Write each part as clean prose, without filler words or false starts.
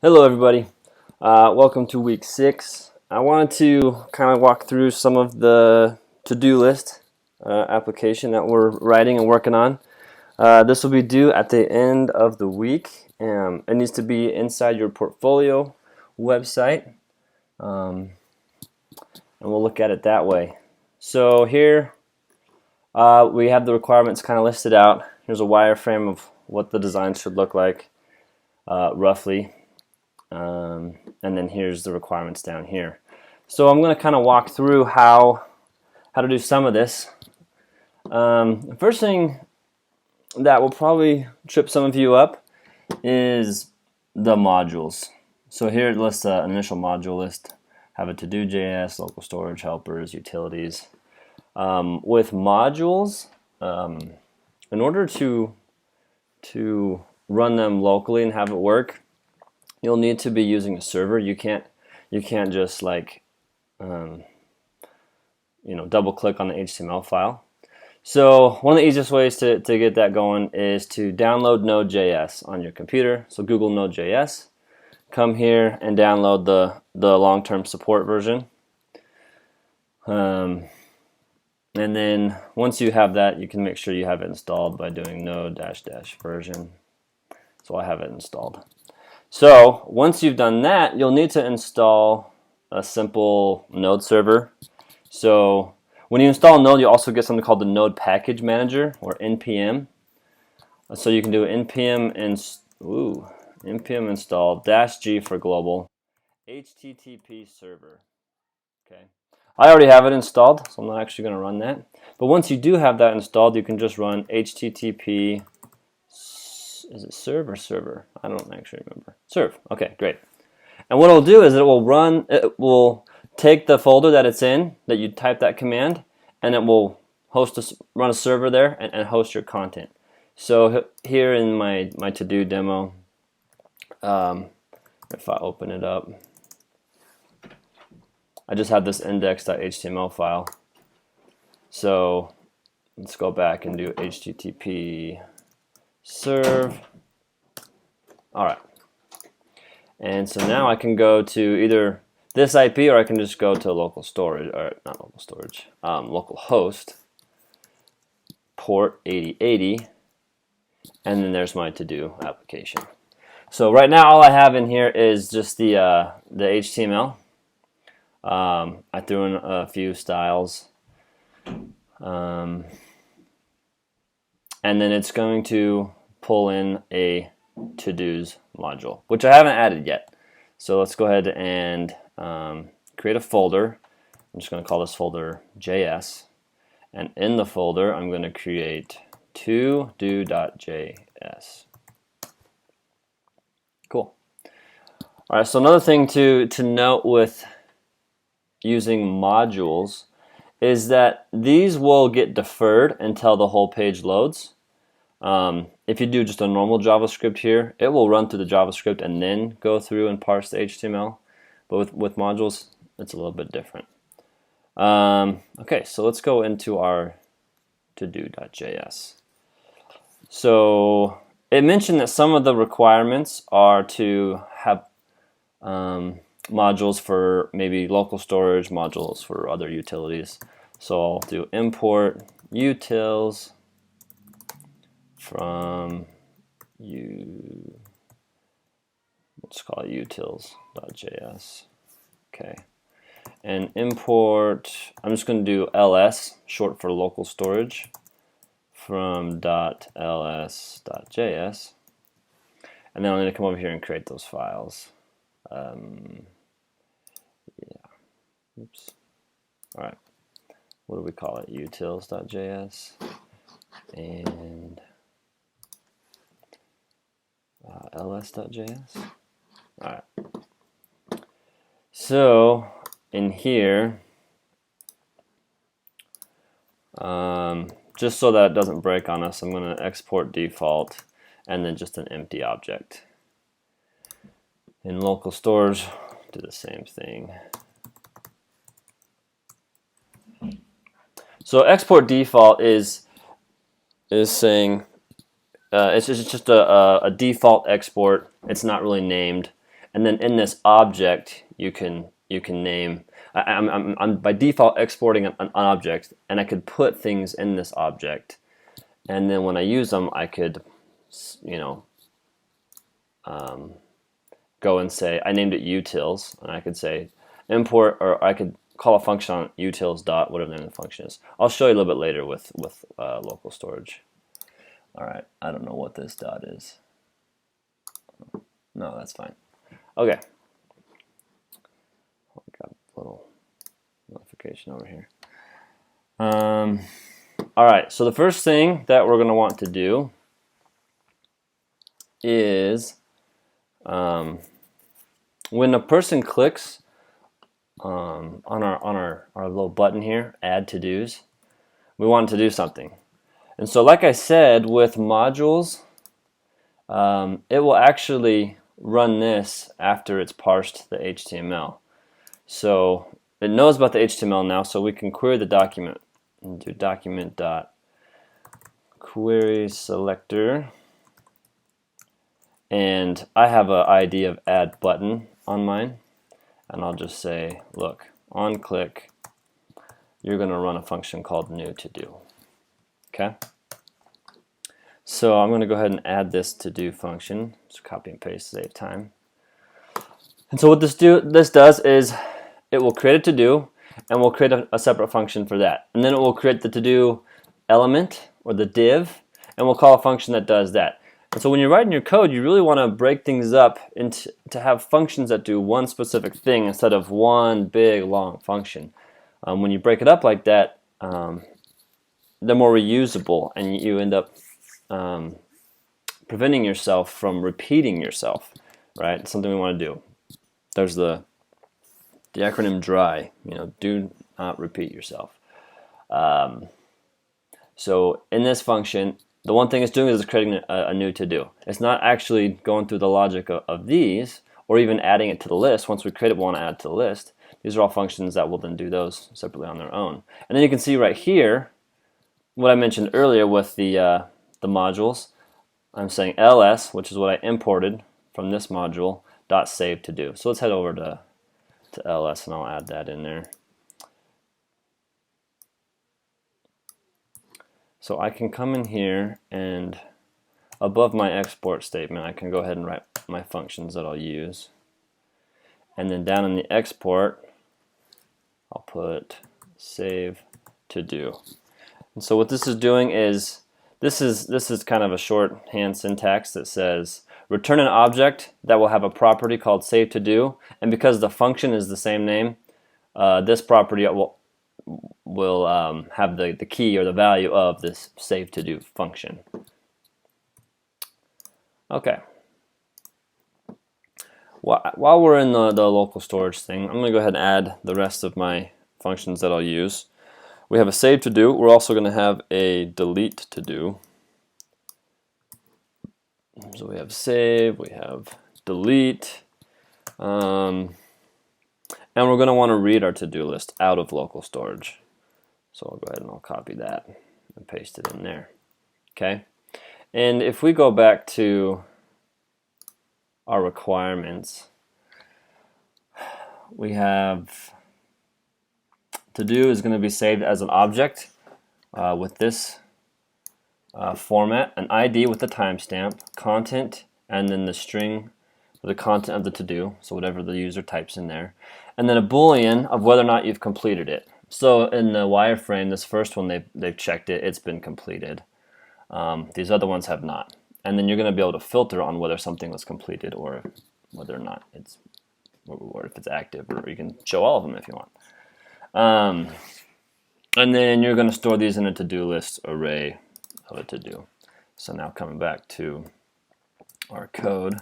Hello everybody, welcome to week 6. I wanted to kind of walk through some of the to-do list application that we're writing and working on. This will be due at the end of the week. It needs to be inside your portfolio website, and we'll look at it that way. So here we have the requirements kind of listed out. Here's a wireframe of what the design should look like roughly. And then here's the requirements down here. So I'm going to kind of walk through how to do some of this. The first thing that will probably trip some of you up is the modules. So here it lists an initial module list. Have a to-do.js, local storage, helpers, utilities. With modules, in order to run them locally and have it work, you'll need to be using a server. You can't just like double click on the HTML file. So one of the easiest ways to get that going is to download Node.js on your computer. So Google Node.js, come here and download the long-term support version. And then once you have that, you can make sure you have it installed by doing node -- version. So I have it installed. So once you've done that, you'll need to install a simple Node server. So when you install Node, you also get something called the Node Package Manager, or NPM. So you can do npm install -g for global HTTP server. Okay, I already have it installed, so I'm not actually going to run that. But once you do have that installed, you can just run HTTP. Is it serve or server? I don't actually remember. Serve. Okay, great. And what it'll do is it will take the folder that it's in, that you type that command, and it will run a server there and host your content. So here in my to-do demo, if I open it up, I just have this index.html file. So let's go back and do HTTP serve. All right. And so now I can go to either this IP, or I can just go to local storage, or not local storage, local host, port 8080, and then there's my to-do application. So right now all I have in here is just the HTML. I threw in a few styles. And then it's going to pull in a to-dos module, which I haven't added yet. So let's go ahead and create a folder. I'm just going to call this folder JS. And in the folder, I'm going to create ToDo.js. Cool. All right, so another thing to note with using modules is that these will get deferred until the whole page loads. If you do just a normal JavaScript here, it will run through the JavaScript and then go through and parse the HTML. But with modules, it's a little bit different. Okay, so let's go into our to-do.js. So it mentioned that some of the requirements are to have modules for maybe local storage, modules for other utilities. So I'll do import utils from let's call it utils.js. Okay, and import, I'm just going to do ls, short for local storage, from .ls.js, and then I'm going to come over here and create those files. Yeah. Oops. All right. What do we call it? Utils.js and ls.js. All right. So in here, just so that it doesn't break on us, I'm going to export default and then just an empty object. In local storage, do the same thing. So export default is saying it's just a default export. It's not really named, and then in this object you can name. I'm by default exporting an object, and I could put things in this object, and then when I use them, I could, you know, go and say I named it utils, and I could say import, or I could call a function on utils dot whatever the name of the function is. I'll show you a little bit later with local storage. All right, I don't know what this dot is. No, that's fine. Okay. Oh, I got a little notification over here. All right, so the first thing that we're going to want to do is when a person clicks on our little button here, add to-dos, we want to do something. And so like I said, with modules, it will actually run this after it's parsed the HTML. So it knows about the HTML now, so we can query the document and do document.querySelector. And I have an ID of add button on mine, and I'll just say, look, on click, you're going to run a function called new to do. Okay? So I'm going to go ahead and add this to do function. Just copy and paste, save time. And so what this does is it will create a to do, and we'll create a separate function for that. And then it will create the to do element or the div, and we'll call a function that does that. And so when you're writing your code, you really want to break things up into to have functions that do one specific thing instead of one big long function. When you break it up like that, they're more reusable, and you end up preventing yourself from repeating yourself, right? It's something we want to do. There's the acronym DRY, you know, do not repeat yourself. So in this function, the one thing it's doing is it's creating a new to-do. It's not actually going through the logic of these, or even adding it to the list. Once we create it, we want to add it to the list. These are all functions that will then do those separately on their own. And then you can see right here, what I mentioned earlier with the modules. I'm saying ls, which is what I imported from this module, dot save to do. So let's head over to ls, and I'll add that in there. So I can come in here, and above my export statement, I can go ahead and write my functions that I'll use. And then down in the export, I'll put save to do. And so what this is doing is, this is kind of a shorthand syntax that says return an object that will have a property called save to do, and because the function is the same name, this property will have the key or the value of this save to do function. Okay. While we're in the local storage thing, I'm going to go ahead and add the rest of my functions that I'll use. We have a save to do. We're also going to have a delete to do. So we have save, we have delete, and we're going to want to read our to-do list out of local storage. So I'll go ahead and I'll copy that and paste it in there. Okay, and if we go back to our requirements, we have to-do is going to be saved as an object with this format, an ID with the timestamp, content, and then the string for the content of the to-do, so whatever the user types in there, and then a boolean of whether or not you've completed it. So in the wireframe, this first one, they've checked it, it's been completed. These other ones have not. And then you're going to be able to filter on whether something was completed or whether or not it's, or if it's active, or you can show all of them if you want. And then you're going to store these in a to-do list array of a to-do. So now coming back to our code,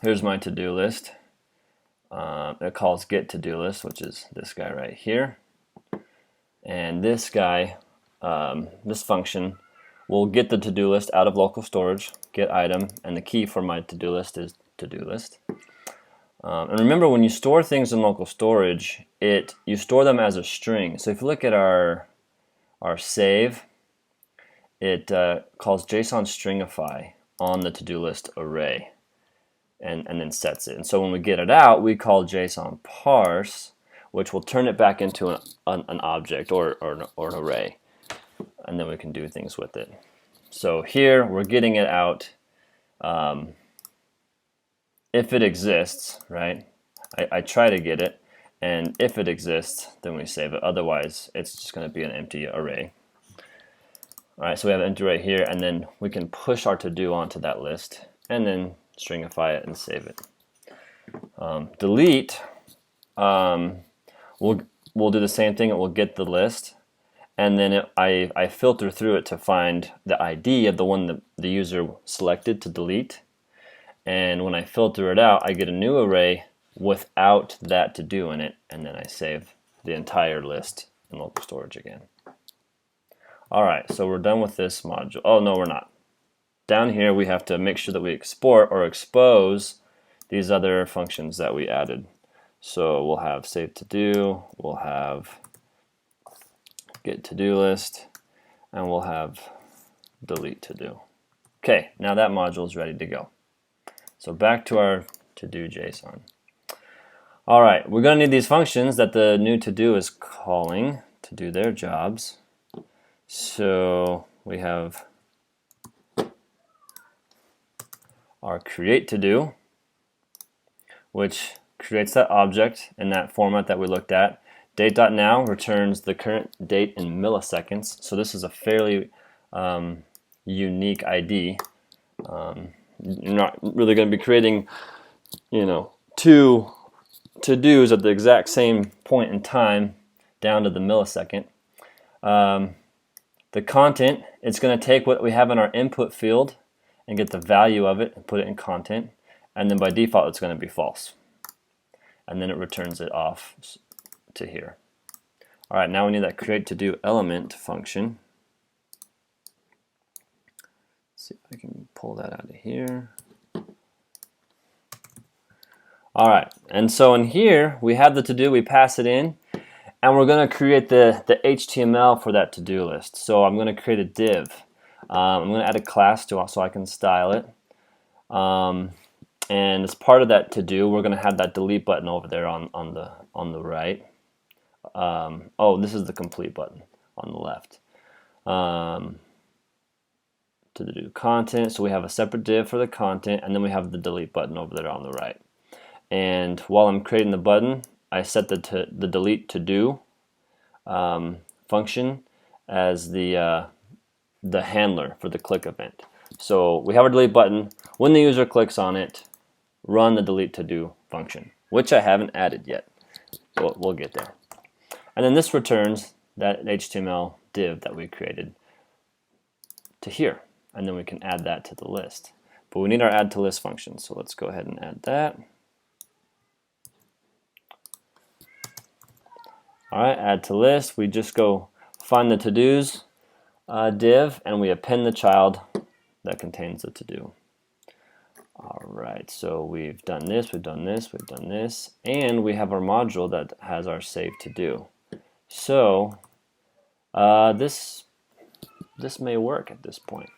here's my to-do list. It calls get to-do list, which is this guy right here. And this guy, this function, will get the to-do list out of local storage, get item, and the key for my to-do list is to-do list. And remember, when you store things in local storage, you store them as a string. So if you look at our save, it calls JSON stringify on the to-do list array. and then sets it. And so when we get it out, we call JSON parse, which will turn it back into an object or an array, and then we can do things with it. So here we're getting it out if it exists, right? I try to get it, and if it exists, then we save it. Otherwise, it's just going to be an empty array. All right, so we have an empty array here, and then we can push our to-do onto that list, and then stringify it and save it. Delete, we'll do the same thing. It will get the list, and then I filter through it to find the ID of the one that the user selected to delete. And when I filter it out, I get a new array without that to-do in it, and then I save the entire list in local storage again. Alright, so we're done with this module. Oh, no, we're not. Down here, we have to make sure that we export or expose these other functions that we added. So we'll have save to-do, we'll have get to-do list, and we'll have delete to-do. Okay, now that module is ready to go. So back to our to-do JSON. All right, we're going to need these functions that the new to-do is calling to do their jobs. So we have our create to-do, which creates that object in that format that we looked at. Date.now returns the current date in milliseconds. So this is a fairly unique ID. You're not really going to be creating, two to-dos at the exact same point in time down to the millisecond. The content, it's going to take what we have in our input field and get the value of it and put it in content, and then by default it's going to be false, and then it returns it off to here. Alright, now we need that create to do element function. Let's see if I can pull that out of here. Alright, and so in here we have the to-do, we pass it in, and we're going to create the HTML for that to-do list. So I'm going to create a div. I'm going to add a class to it so I can style it. And as part of that to-do, we're going to have that delete button over there on the right. Oh, this is the complete button on the left. To the do content, so we have a separate div for the content, and then we have the delete button over there on the right. And while I'm creating the button, I set the delete to do function as the handler for the click event. So we have our delete button. When the user clicks on it, run the delete to do function, which I haven't added yet. We'll get there. And then this returns that HTML div that we created to here, and then we can add that to the list. But we need our add to list function, so let's go ahead and add that. Alright, add to list. We just go find the to-dos div, and we append the child that contains the to-do. Alright, so we've done this, we've done this, we've done this, and we have our module that has our save to do. So this may work at this point.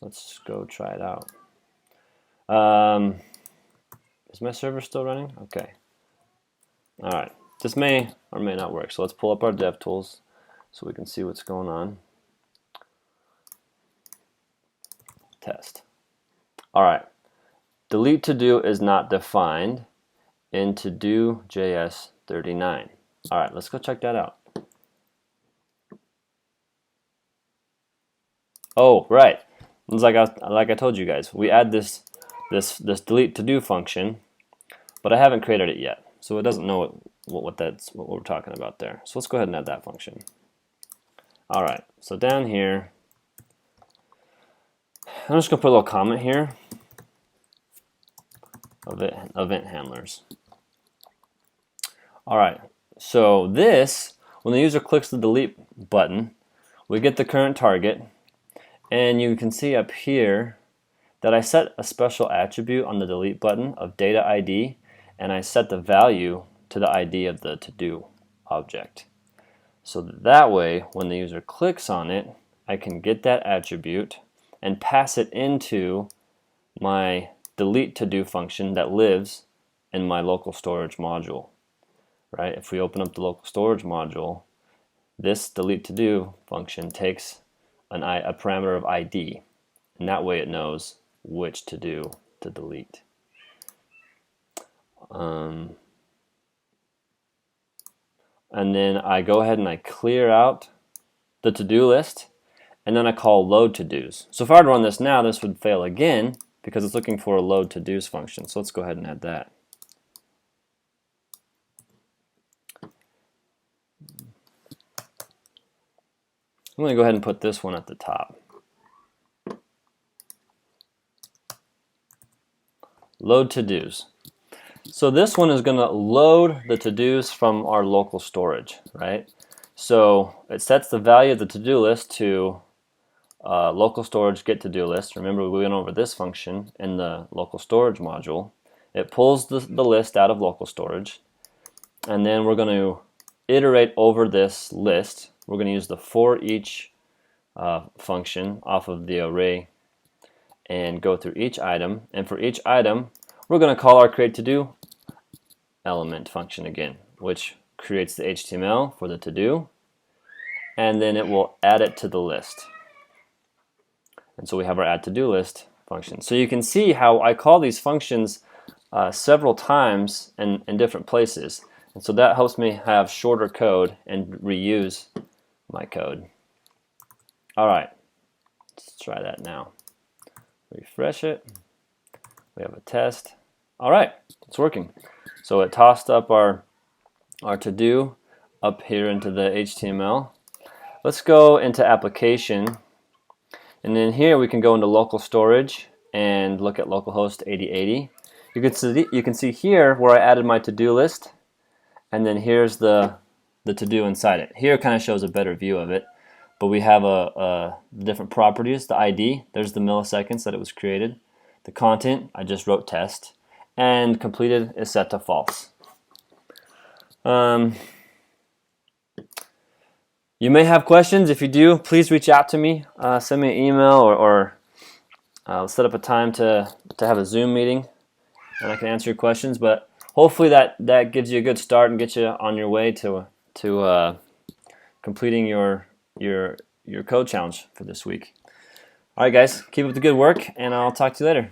Let's go try it out. Is my server still running? Okay. Alright, this may or may not work. So let's pull up our DevTools so we can see what's going on. Test. Alright, delete to do is not defined in ToDo.js 39. Alright, let's go check that out. Oh, right. It's like I told you guys, we add this delete to do function, but I haven't created it yet, so it doesn't know what we're talking about there. So let's go ahead and add that function. All right. So down here, I'm just gonna put a little comment here. Event handlers. All right. So this, when the user clicks the delete button, we get the current target. And you can see up here that I set a special attribute on the delete button of data ID, and I set the value to the ID of the to-do object. So that way, when the user clicks on it, I can get that attribute and pass it into my delete to-do function that lives in my local storage module, right? If we open up the local storage module, this delete to-do function takes a parameter of ID, and that way it knows which to-do to delete. And then I go ahead and I clear out the to-do list, and then I call load to-dos. So if I were to run this now, this would fail again because it's looking for a load to-dos function. So let's go ahead and add that. I'm going to go ahead and put this one at the top. Load to-dos. So this one is going to load the to-dos from our local storage, right? So it sets the value of the to-do list to local storage get to-do list. Remember, we went over this function in the local storage module. It pulls the list out of local storage, and then we're going to iterate over this list. We're going to use the for each function off of the array and go through each item. And for each item, we're going to call our create to-do element function again, which creates the HTML for the to-do, and then it will add it to the list. And so we have our add to-do list function. So you can see how I call these functions several times in different places. And so that helps me have shorter code and reuse my code. All right, let's try that now. Refresh it. We have a test. All right, it's working. So it tossed up our to-do up here into the HTML. Let's go into application, and then here we can go into local storage and look at localhost 8080. You can see here where I added my to-do list, and then here's the to-do inside it. Here kind of shows a better view of it, but we have different properties. The ID, there's the milliseconds that it was created. The content, I just wrote test, and completed is set to false. You may have questions. If you do, please reach out to me. Send me an email or set up a time to have a Zoom meeting, and I can answer your questions. But hopefully that gives you a good start and gets you on your way to completing your code challenge for this week. All right, guys, keep up the good work, and I'll talk to you later.